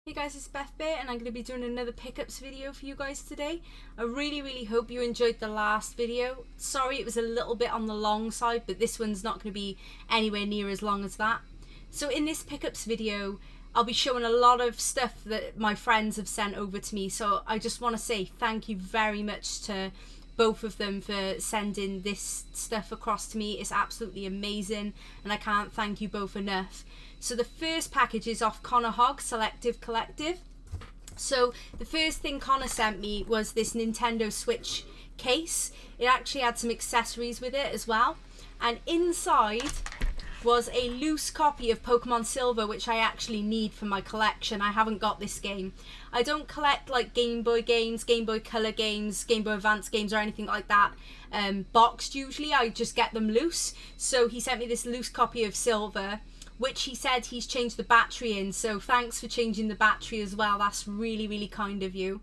Hey guys, it's Beth Bear and I'm going to be doing another pickups video for you guys today. I really hope you enjoyed the last video. Sorry it was a little bit on the long side, but this one's not going to be anywhere near as long as that. So in this pickups video, I'll be showing a lot of stuff that my friends have sent over to me. So I just want to say thank you very much to both of them for sending this stuff across to me. It's absolutely amazing and I can't thank you both enough. So the first package is off Connor Hogg, Selective Collective. So the first thing Connor sent me was this Nintendo Switch case. It actually had some accessories with it as well. And inside was a loose copy of Pokemon Silver, which I actually need for my collection. I haven't got this game. I don't collect like Game Boy games, Game Boy Color games, Game Boy Advance games or anything like that boxed usually. I just get them loose. So he sent me this loose copy of Silver, which he said he's changed the battery in, so thanks for changing the battery as well. That's really kind of you.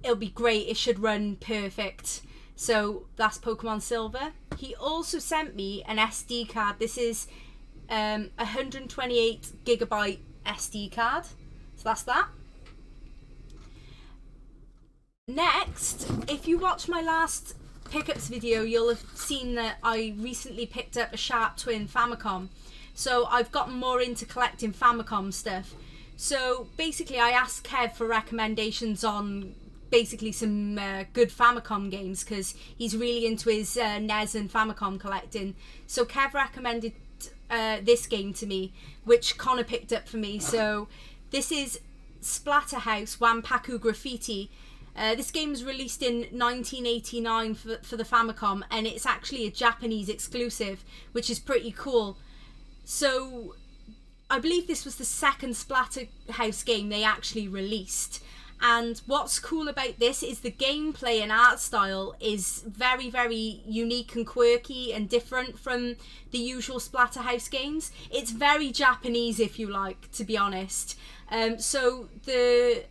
It'll be great, it should run perfect. So that's Pokemon Silver. He also sent me an SD card. This is 128 gigabyte SD card, so that's that. Next, if you watch my last pickups video, you'll have seen that I recently picked up a Sharp Twin Famicom. So I've gotten more into collecting Famicom stuff. So basically I asked Kev for recommendations on basically some good Famicom games because he's really into his NES and Famicom collecting. So Kev recommended this game to me, which Connor picked up for me. So this is Splatterhouse Wanpaku Graffiti. This game was released in 1989 for the Famicom, and it's actually a Japanese exclusive, which is pretty cool. So I believe this was the second Splatterhouse game they actually released, and what's cool about this is the gameplay and art style is very unique and quirky and different from the usual Splatterhouse games. It's very Japanese, if you like, to be honest. So the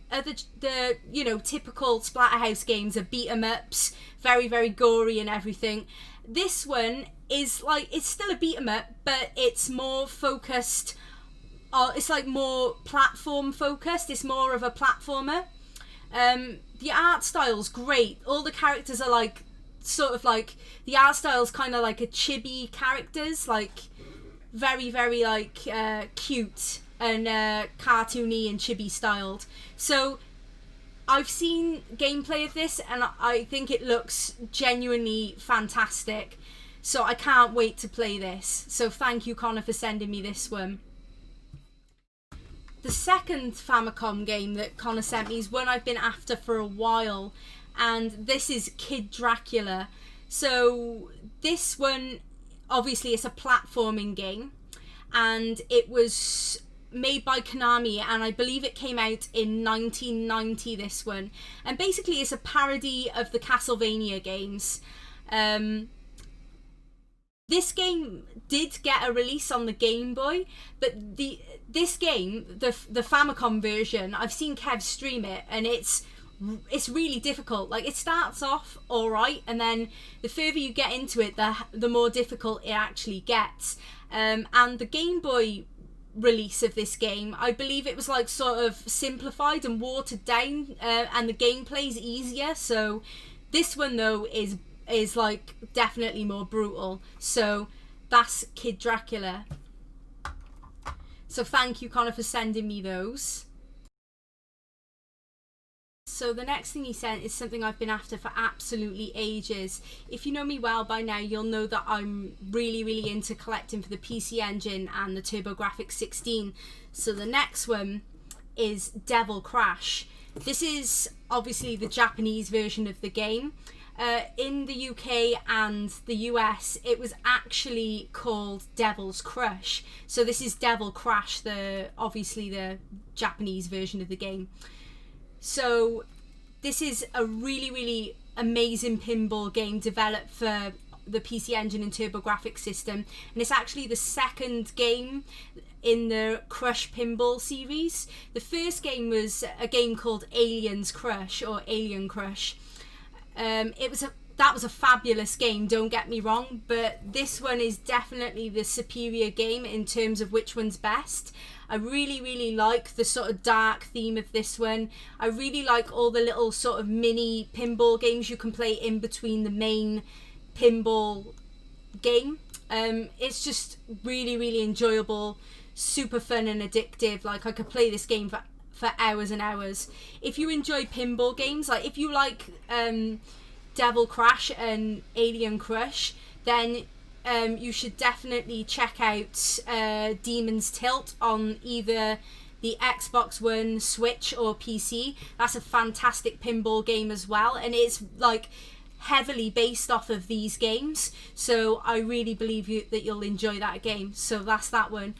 you know, typical Splatterhouse games are beat 'em ups, very gory and everything. This one is like, it's still a beat 'em up, but it's more focused, it's like more platform focused. It's more of a platformer. The art style's great. All the characters are like, sort of like, the art style's kind of like a chibi characters, like very like cute and cartoony and chibi styled. So I've seen gameplay of this and I think it looks genuinely fantastic. So I can't wait to play this. So thank you, Connor, for sending me this one. The second Famicom game that Connor sent me is one I've been after for a while, and this is Kid Dracula. So this one, obviously it's a platforming game, and it was made by Konami, and I believe it came out in 1990, this one. And basically it's a parody of the Castlevania games. This game did get a release on the Game Boy, but this game, the Famicom version, I've seen Kev stream it, and it's really difficult. Like, it starts off alright, and then the further you get into it, the more difficult it actually gets. And the Game Boy release of this game, I believe it was like sort of simplified and watered down, and the gameplay's easier. So this one though is like definitely more brutal. So that's Kid Dracula. So thank you, Connor, for sending me those. So the next thing he sent is something I've been after for absolutely ages. If you know me well by now, you'll know that I'm really into collecting for the PC Engine and the TurboGrafx 16. So the next one is Devil Crash. This is obviously the Japanese version of the game. In the UK and the US, it was actually called Devil's Crush. So this is Devil Crash, obviously the Japanese version of the game. So this is a really amazing pinball game developed for the PC Engine and TurboGrafx system, and it's actually the second game in the Crush pinball series. The first game was a game called Alien's Crush, or Alien Crush. It was that was a fabulous game, don't get me wrong, but this one is definitely the superior game in terms of which one's best. I really like the sort of dark theme of this one. I really like all the little sort of mini pinball games you can play in between the main pinball game. It's just really enjoyable, super fun and addictive. Like, I could play this game for hours and hours. If you enjoy pinball games, like if you like Devil Crash and Alien Crush, then you should definitely check out Demon's Tilt on either the Xbox One, Switch or PC. That's a fantastic pinball game as well, and it's like heavily based off of these games, so I really believe that you'll enjoy that game. So that's that one.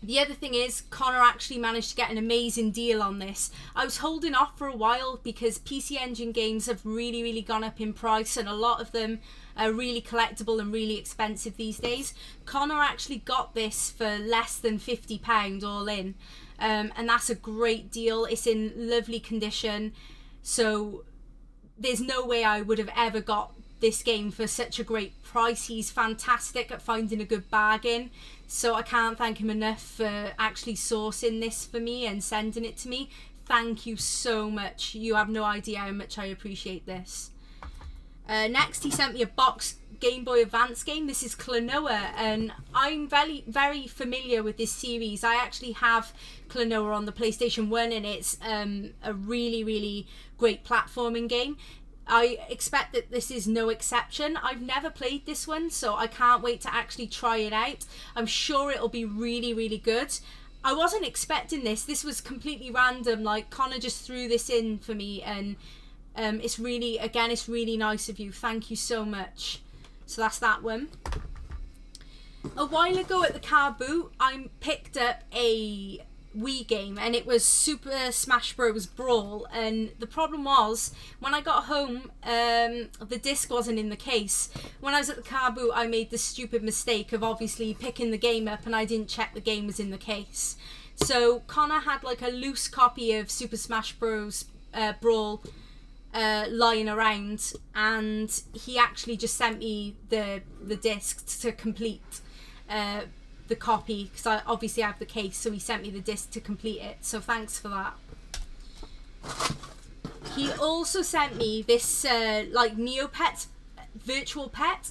The other thing is, Connor actually managed to get an amazing deal on this. I was holding off for a while because PC Engine games have really gone up in price, and a lot of them are really collectible and really expensive these days. Connor actually got this for less than £50 all in, and that's a great deal. It's in lovely condition, so there's no way I would have ever got this game for such a great price. He's fantastic at finding a good bargain, so I can't thank him enough for actually sourcing this for me and sending it to me. Thank you so much. You have no idea how much I appreciate this. Next, he sent me a box Game Boy Advance game. This is Klonoa, and I'm very familiar with this series. I actually have Klonoa on the PlayStation 1, and it's a really great platforming game. I expect that this is no exception. I've never played this one, so I can't wait to actually try it out. I'm sure it'll be really good. I wasn't expecting this. This was completely random. Like, Connor just threw this in for me, and it's really nice of you. Thank you so much. So that's that one. A while ago at the car boot, I picked up a Wii game, and it was Super Smash Bros. Brawl, and the problem was, when I got home, the disc wasn't in the case. When I was at the car boot, I made the stupid mistake of obviously picking the game up, and I didn't check the game was in the case. So Connor had like a loose copy of Super Smash Bros. Brawl lying around, and he actually just sent me the disc to complete the copy, because I obviously have the case, so he sent me the disc to complete it, so thanks for that. He also sent me this like Neopets virtual pet.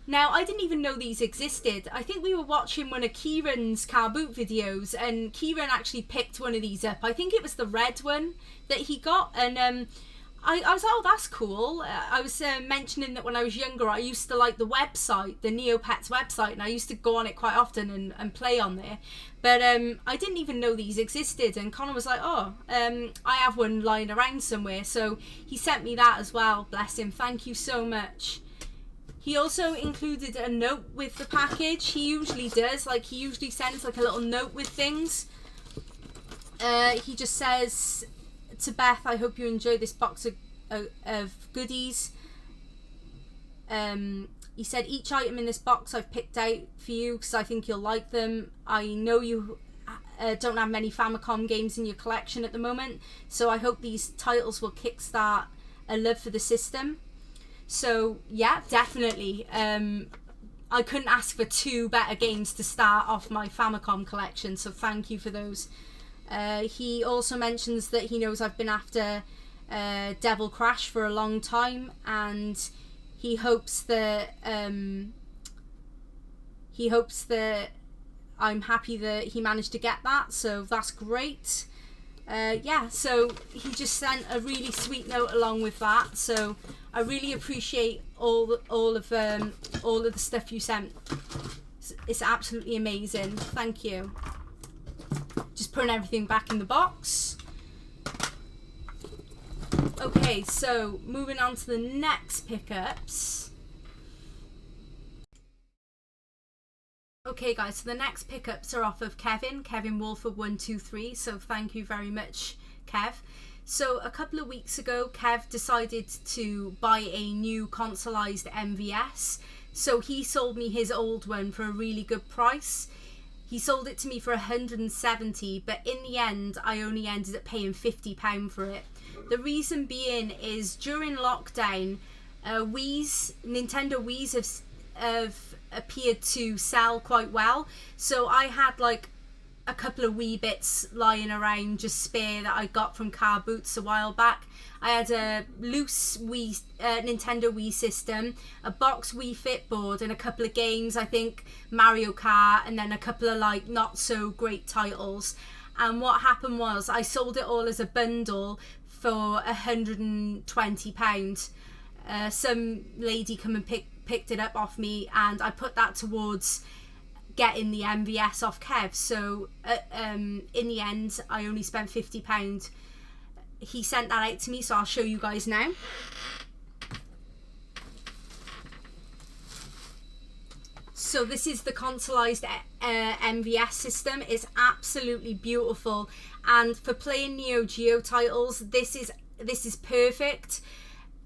Now, I didn't even know these existed. I think we were watching one of Kieran's car boot videos, and Kieran actually picked one of these up. I think it was the red one that he got, and I was like, oh, that's cool. I was mentioning that when I was younger, I used to like the website, the Neopets website, and I used to go on it quite often and play on there. But I didn't even know these existed, and Connor was like, oh, I have one lying around somewhere. So he sent me that as well, bless him. Thank you so much. He also included a note with the package. He usually does, like, he usually sends like a little note with things. He just says, to Beth, I hope you enjoy this box of goodies. He said, each item in this box I've picked out for you because I think you'll like them. I know you don't have many Famicom games in your collection at the moment, so I hope these titles will kickstart a love for the system. So yeah, definitely. I couldn't ask for two better games to start off my Famicom collection, so thank you for those. He also mentions that he knows I've been after Devil Crash for a long time, and he hopes that I'm happy that he managed to get that, so that's great. Yeah, so he just sent a really sweet note along with that, so I really appreciate all of the stuff you sent. It's absolutely amazing. Thank you. Just putting everything back in the box. Okay, so moving on to the next pickups. Okay guys, so the next pickups are off of Kevin Wolford 123, so thank you very much, Kev. So a couple of weeks ago, Kev decided to buy a new consoleized MVS, so he sold me his old one for a really good price. He sold it to me for 170, but in the end, I only ended up paying £50 for it. The reason being is during lockdown, Nintendo Wii's have appeared to sell quite well. So I had like a couple of Wii bits lying around just spare that I got from Car Boots a while back. I had a loose Nintendo Wii system, a box Wii Fit board, and a couple of games, I think Mario Kart, and then a couple of like not so great titles. And what happened was I sold it all as a bundle for £120. Some lady come and picked it up off me, and I put that towards getting the MVS off Kev. So in the end I only spent £50. He sent that out to me, so I'll show you guys now. So this is the consoleized MVS system. It's absolutely beautiful, and for playing Neo Geo titles, this is perfect.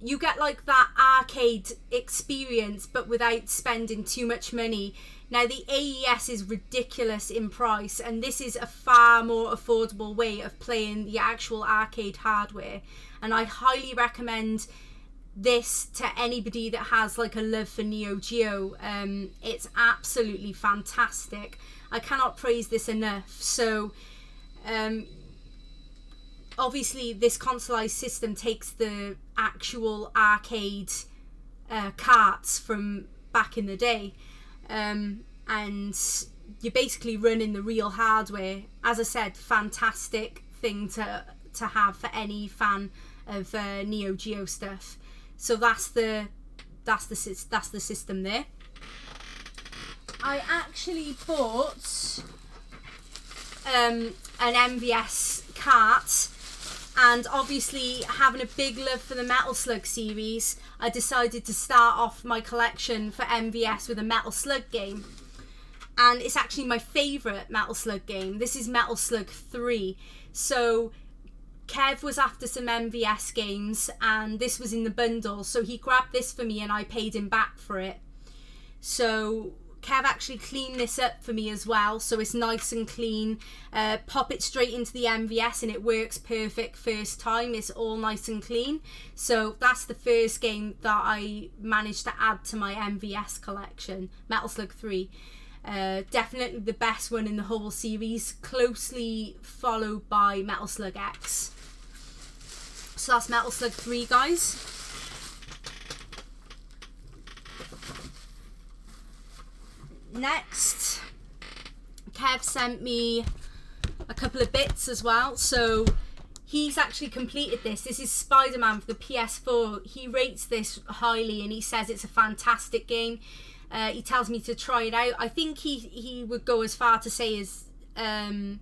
You get like that arcade experience, but without spending too much money. Now the AES is ridiculous in price, and this is a far more affordable way of playing the actual arcade hardware, and I highly recommend this to anybody that has like a love for Neo Geo. It's absolutely fantastic. I cannot praise this enough. So obviously this consoleized system takes the actual arcade carts from back in the day, and you're basically running the real hardware. As I said, fantastic thing to have for any fan of Neo Geo stuff. So that's the system there. I actually bought an MVS cart, and obviously having a big love for the Metal Slug series, I decided to start off my collection for MVS with a Metal Slug game, and it's actually my favourite Metal Slug game. This is Metal Slug 3. So Kev was after some MVS games, and this was in the bundle, so he grabbed this for me and I paid him back for it. So Kev actually cleaned this up for me as well, so it's nice and clean. Pop it straight into the MVS and it works perfect first time. It's all nice and clean. So that's the first game that I managed to add to my MVS collection, Metal Slug 3. Definitely the best one in the whole series, closely followed by Metal Slug X. So that's Metal Slug 3, guys. Next, Kev sent me a couple of bits as well. So he's actually completed this. This is Spider-Man for the PS4. He rates this highly and he says it's a fantastic game. He tells me to try it out. I think he would go as far to say that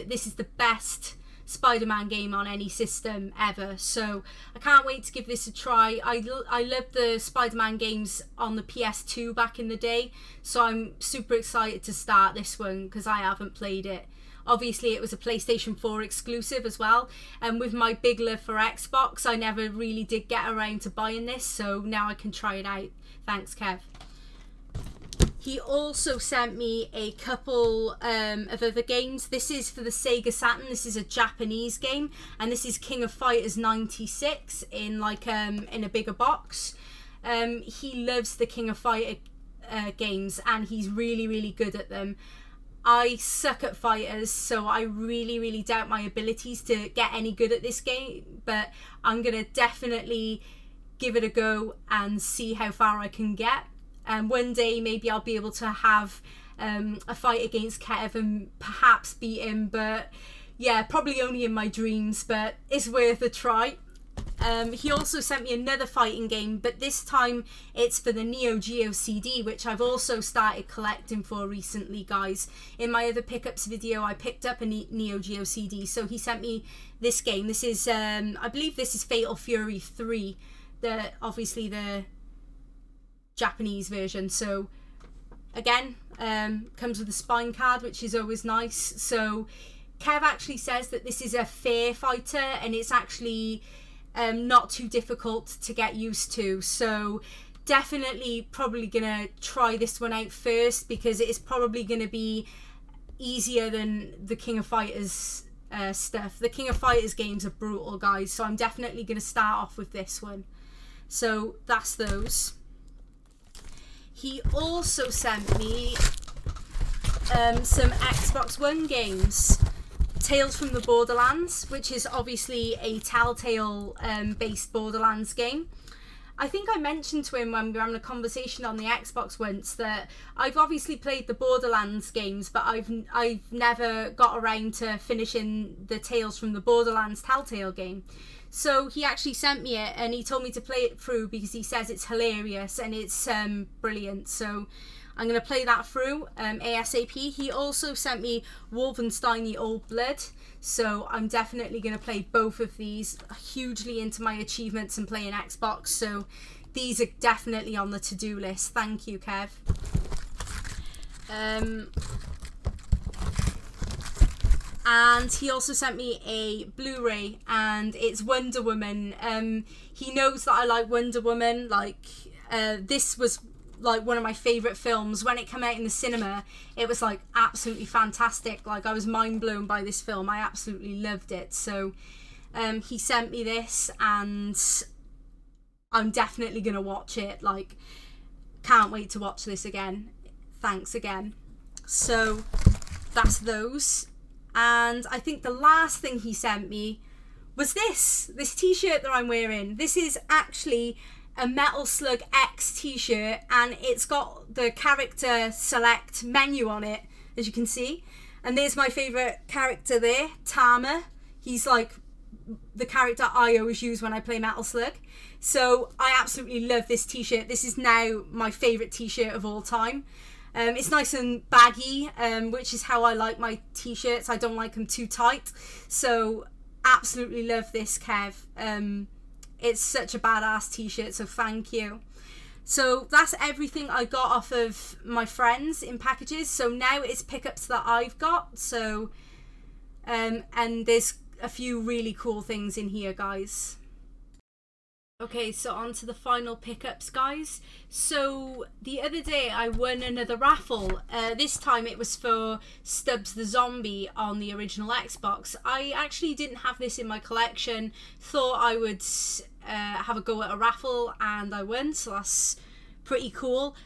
this is the best Spider-Man game on any system ever. So I can't wait to give this a try. I loved the Spider-Man games on the PS2 back in the day, so I'm super excited to start this one because I haven't played it. Obviously it was a PlayStation 4 exclusive as well, and with my big love for Xbox, I never really did get around to buying this, so now I can try it out. Thanks, Kev. He also sent me a couple of other games. This is for the Sega Saturn. This is a Japanese game, and this is King of Fighters 96 in like in a bigger box. He loves the King of Fighter games, and he's really good at them. I suck at fighters, so I really doubt my abilities to get any good at this game, but I'm gonna definitely give it a go and see how far I can get. And one day maybe I'll be able to have a fight against Kev and perhaps beat him, but yeah, probably only in my dreams, but it's worth a try. He also sent me another fighting game, but this time it's for the Neo Geo Cd, which I've also started collecting for recently, guys. In my other pickups video, I picked up a Neo Geo Cd, so he sent me this game. This is, I believe this is Fatal Fury 3, obviously the Japanese version. So again, comes with a spine card, which is always nice. So Kev actually says that this is a fair fighter, and it's actually not too difficult to get used to. So definitely probably gonna try this one out first, because it is probably gonna be easier than the King of Fighters stuff. The King of Fighters games are brutal, guys, so I'm definitely going to start off with this one. So that's those. He also sent me some Xbox One games. Tales from the Borderlands, which is obviously a Telltale based Borderlands game. I think I mentioned to him when we were having a conversation on the Xbox once that I've obviously played the Borderlands games, but I've never got around to finishing the Tales from the Borderlands Telltale game. So he actually sent me it and he told me to play it through because he says it's hilarious and it's brilliant. So I'm going to play that through ASAP. He also sent me Wolfenstein The Old Blood, so I'm definitely going to play both of these. Hugely into my achievements and playing Xbox, so these are definitely on the to-do list. Thank you, Kev. And he also sent me a Blu-ray, and it's Wonder Woman. He knows that I like Wonder Woman. Like, this was like one of my favourite films. When it came out in the cinema, it was like absolutely fantastic. Like, I was mind blown by this film. I absolutely loved it. So he sent me this and I'm definitely gonna watch it. Like, can't wait to watch this again. Thanks again. So that's those. And I think the last thing he sent me was this t-shirt that I'm wearing. This is actually a Metal Slug X t-shirt, and it's got the character select menu on it, as you can see. And there's my favourite character there, Tama. He's like the character I always use when I play Metal Slug. So I absolutely love this t-shirt. This is now my favourite t-shirt of all time. It's nice and baggy, which is how I like my t-shirts. I don't like them too tight. So absolutely love this, Kev. It's such a badass t-shirt, so thank you. So that's everything I got off of my friends in packages. So now it's pickups that I've got. So, and there's a few really cool things in here, guys. Okay, so on to the final pickups, guys. So the other day I won another raffle. This time it was for Stubbs the Zombie on the original Xbox. I actually didn't have this in my collection. Thought I would have a go at a raffle, and I won, so that's pretty cool.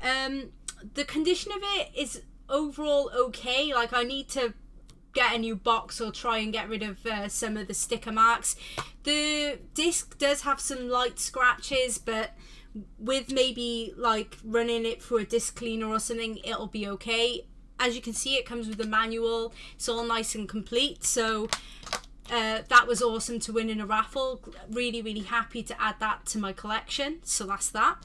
The condition of it is overall okay. Like, I need to get a new box or try and get rid of some of the sticker marks. The disc does have some light scratches, but with maybe like running it through a disc cleaner or something, it'll be okay. As you can see, it comes with a manual. It's all nice and complete. So that was awesome to win in a raffle. Really, really happy to add that to my collection. So that's that.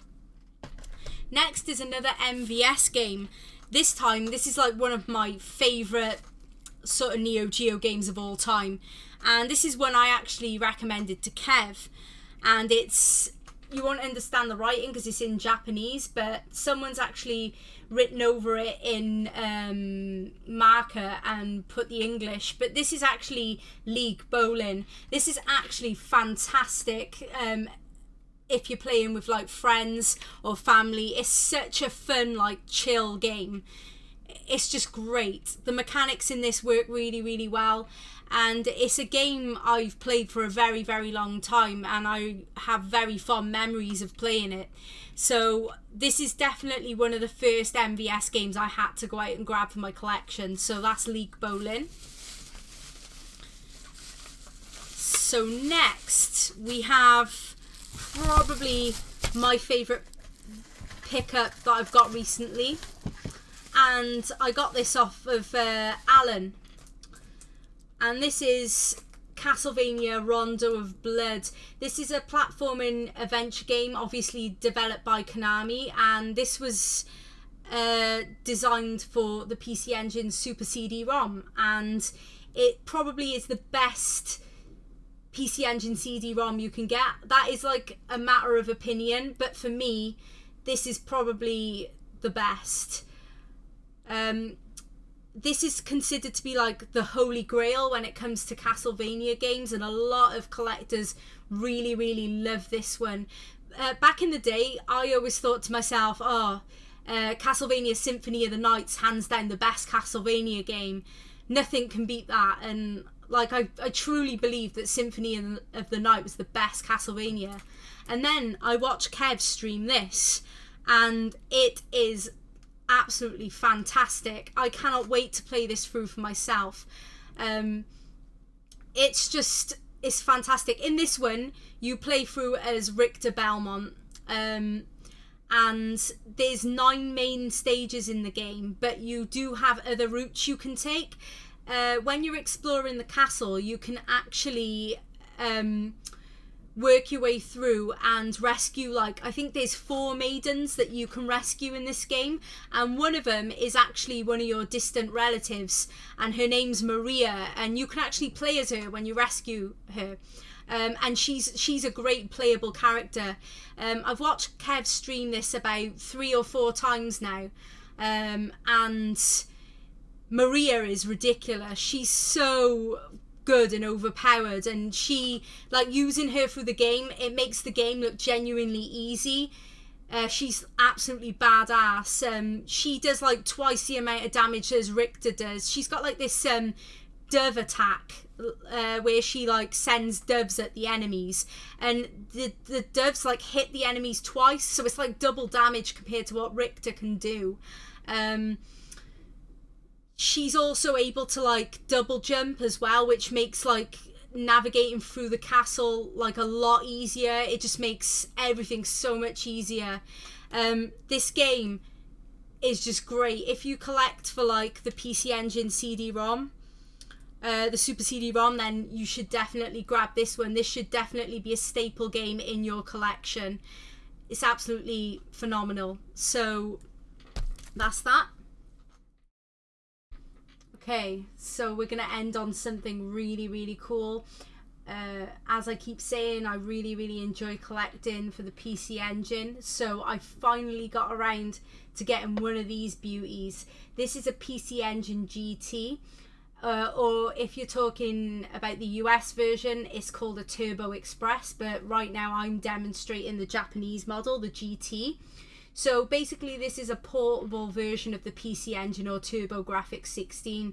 Next is another MVS game. This time, this is like one of my favourite sort of Neo Geo games of all time, and this is one I actually recommended to Kev, and it's, you won't understand the writing because it's in Japanese, but someone's actually written over it in marker and put the English. But this is actually League Bowling. This is actually fantastic if you're playing with like friends or family. It's such a fun, like, chill game. It's just great. The mechanics in this work really, really well, and it's a game I've played for a very, very long time, and I have very fond memories of playing it. So this is definitely one of the first MVS games I had to go out and grab for my collection. So that's League Bowling. So next we have probably my favourite pickup that I've got recently. And I got this off of Alan. And this is Castlevania Ronda of Blood. This is a platforming adventure game, obviously developed by Konami. And this was designed for the PC Engine Super CD-ROM. And it probably is the best PC Engine CD-ROM you can get. That is like a matter of opinion. But for me, this is probably the best. This is considered to be like the holy grail when it comes to Castlevania games, and a lot of collectors really, really love this one. Back in the day, I always thought to myself, Castlevania Symphony of the Nights, hands down the best Castlevania game. nothing can beat that. And like I truly believe that Symphony of the Night was the best Castlevania. And then I watched Kev stream this, and it is absolutely fantastic. I cannot wait to play this through for myself. It's fantastic. In this one, you play through as Richter Belmont, and there's 9 main stages in the game, but you do have other routes you can take. When you're exploring the castle, you can actually work your way through and rescue, like, I think there's 4 maidens that you can rescue in this game, and one of them is actually one of your distant relatives, and her name's Maria, and you can actually play as her when you rescue her. And she's a great playable character. I've watched Kev stream this about 3 or 4 times now, and Maria is ridiculous. She's so good and overpowered, and she, like, using her through the game, it makes the game look genuinely easy. She's absolutely badass. She does like twice the amount of damage as Richter does. She's got like this dove attack where she like sends doves at the enemies, and the doves like hit the enemies twice, so it's like double damage compared to what Richter can do. She's also able to like double jump as well, which makes like navigating through the castle like a lot easier. It just makes everything so much easier. This game is just great. If you collect for like the PC Engine CD-ROM, the Super CD-ROM, then you should definitely grab this one. This should definitely be a staple game in your collection. It's absolutely phenomenal. So that's that. Okay, so we're going to end on something really, really cool. As I keep saying, I really, really enjoy collecting for the PC Engine. So I finally got around to getting one of these beauties. This is a PC Engine GT. Or if you're talking about the US version, it's called a Turbo Express. But right now I'm demonstrating the Japanese model, the GT. So basically this is a portable version of the PC Engine or TurboGrafx 16.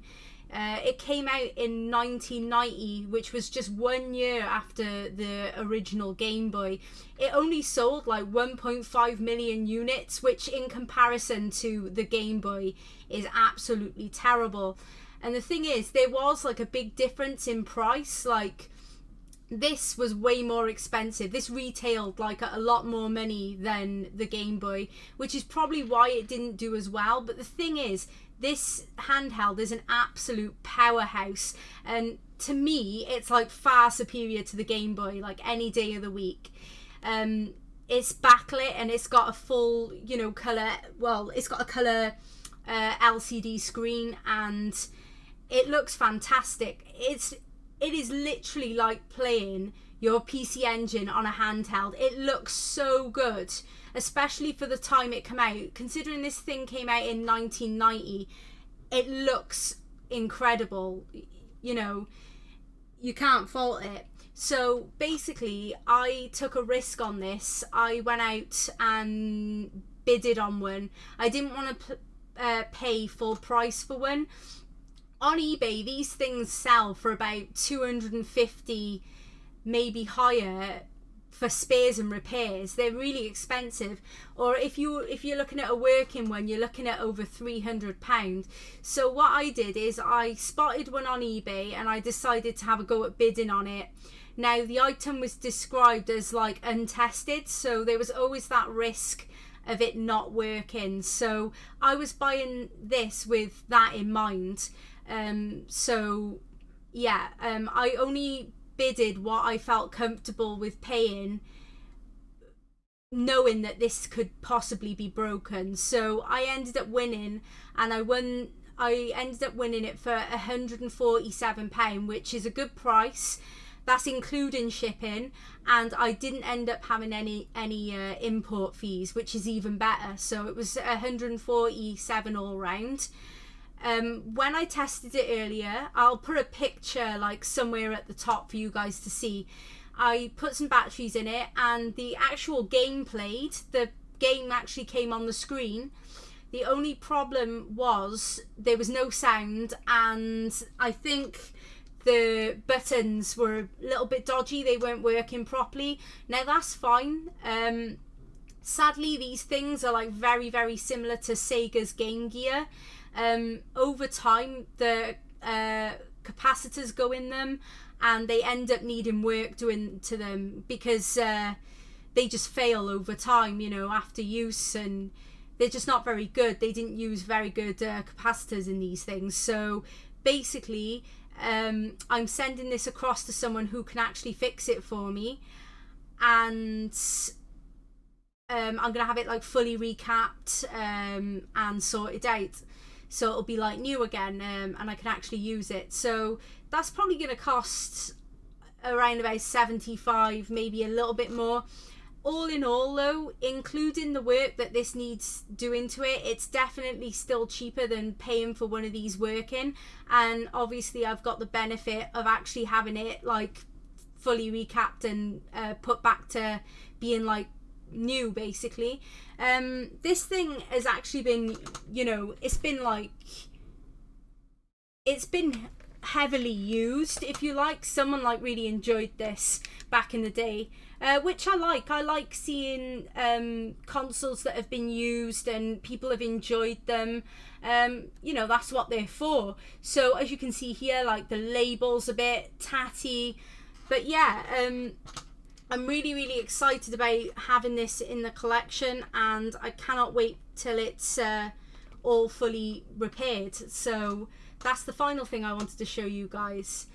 It came out in 1990, which was just 1 year after the original Game Boy. It only sold like 1.5 million units, which in comparison to the Game Boy is absolutely terrible. And the thing is, there was like a big difference in price. Like, this was way more expensive. This retailed like a lot more money than the Game Boy, which is probably why it didn't do as well. But the thing is, this handheld is an absolute powerhouse, and to me it's like far superior to the Game Boy, like any day of the week. It's backlit and it's got a full, you know, color, well, it's got a color LCD screen, and it looks fantastic. It is literally like playing your PC Engine on a handheld. It looks so good, especially for the time it came out. Considering this thing came out in 1990, it looks incredible. You know, you can't fault it. So basically, I took a risk on this. I went out and bidded on one. I didn't want to pay full price for one. On eBay, these things sell for about 250, maybe higher, for spares and repairs. They're really expensive. Or if you're looking at a working one, you're looking at over £300. So what I did is I spotted one on eBay and I decided to have a go at bidding on it. Now, the item was described as like untested, so there was always that risk of it not working. So I was buying this with that in mind. So yeah, I only bidded what I felt comfortable with paying, knowing that this could possibly be broken. So I ended up winning, and I ended up winning it for £147, which is a good price. That's including shipping, and I didn't end up having any import fees, which is even better. So it was £147 all round. When I tested it earlier, I'll put a picture like somewhere at the top for you guys to see. I put some batteries in it, and the actual game played. The game actually came on the screen. The only problem was there was no sound, and I think the buttons were a little bit dodgy. They weren't working properly. Now that's fine. Sadly, these things are like very, very similar to Sega's Game Gear. Over time, the capacitors go in them, and they end up needing work doing to them because they just fail over time, you know, after use, and they're just not very good. They didn't use very good capacitors in these things. So basically, I'm sending this across to someone who can actually fix it for me, and I'm gonna have it like fully recapped and sorted out, so it'll be like new again, and I can actually use it. So that's probably gonna cost around about 75, maybe a little bit more. All in all though, including the work that this needs doing to it, it's definitely still cheaper than paying for one of these working. And obviously I've got the benefit of actually having it like fully recapped and put back to being like new, basically. This thing has actually been, you know, it's been heavily used, if you like. Someone like really enjoyed this back in the day, which I like seeing consoles that have been used and people have enjoyed them. You know, that's what they're for. So as you can see here, like the label's a bit tatty, but yeah, I'm really, really excited about having this in the collection, and I cannot wait till it's all fully repaired. So that's the final thing I wanted to show you guys.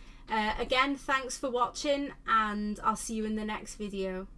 Again, thanks for watching, and I'll see you in the next video.